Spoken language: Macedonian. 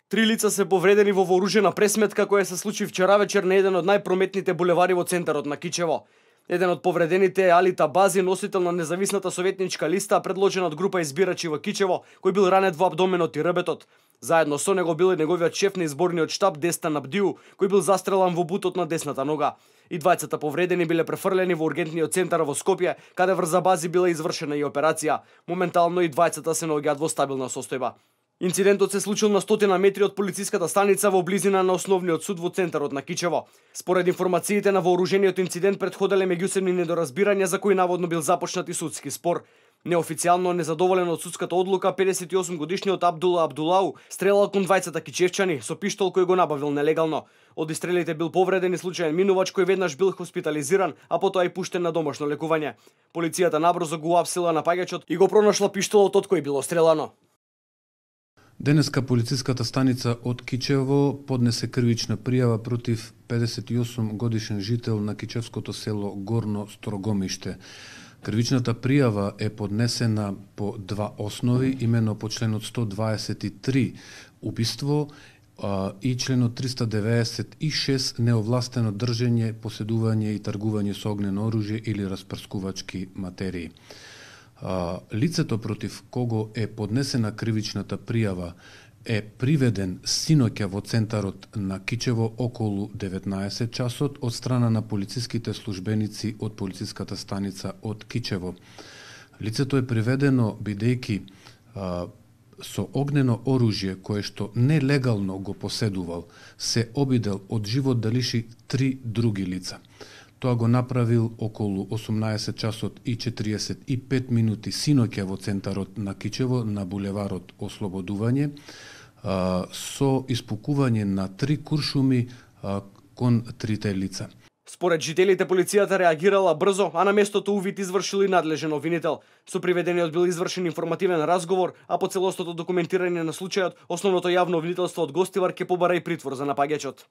Три лица се повредени во вооружена пресметка која се случи вчера вечер на еден од најпрометните булевари во центарот на Кичево. Еден од повредените е Али Табази, носител на независната советничка листа, предложена од група избирачи во Кичево, кој бил ранет во абдоменот и ребетот. Заедно со него бил и неговиот шеф на изборниот штаб Дестан Абдиу, кој бил застрелан во бутот на десната нога. И двајцата повредени биле префрлени во ургентниот центар во Скопје, каде врз Абази била извршена и операција. Моментално и двајцата се наоѓаат во стабилна состојба. Инцидентот се случил на 100 метри од полициската станица во близина на основниот суд во центарот на Кичево. Според информациите на вооружениот инцидент претходеле меѓусебни недоразбирања за кои наводно бил започнат и судски спор. Неофицијално незадоволен од судската одлука, 58 годишниот Абдула Абдулау стрелал кон двајцата кичевчани со пиштол кој го набавил нелегално. Од истрелите бил повреден и случаен минувач кој веднаш бил хоспитализиран, а потоа и пуштен на домашно лекување. Полицијата набрзо го уапсила напаѓачот и го пронашла пиштолот од кој било стрелано. Денеска полициската станица од Кичево поднесе кривична пријава против 58 годишен жител на кичевското село Горно Строгомиште. Кривичната пријава е поднесена по два основи, имено по членот 123 убиство и членот 396 неовластено држење, поседување и тргување со огнено оружје или распрскувачки материи. Лицето против кого е поднесена кривичната пријава е приведен синоќа во центарот на Кичево околу 19 часот од страна на полициските службеници од полициската станица од Кичево. Лицето е приведено бидејќи со огнено оружје кое што нелегално го поседувал се обидел од живот да лиши 3 други лица. Тоа го направил околу 18 часот и 45 минути синоќа во центарот на Кичево на булеварот Ослободување со испукување на 3 куршуми кон трите лица. Според жителите, полицијата реагирала брзо, а на местото увид извршил и надлежен обвинител. Со приведениот бил извршен информативен разговор, а по целостното документирање на случајот, основното јавно обвинителство од Гостивар ќе побара и притвор за напаѓачот.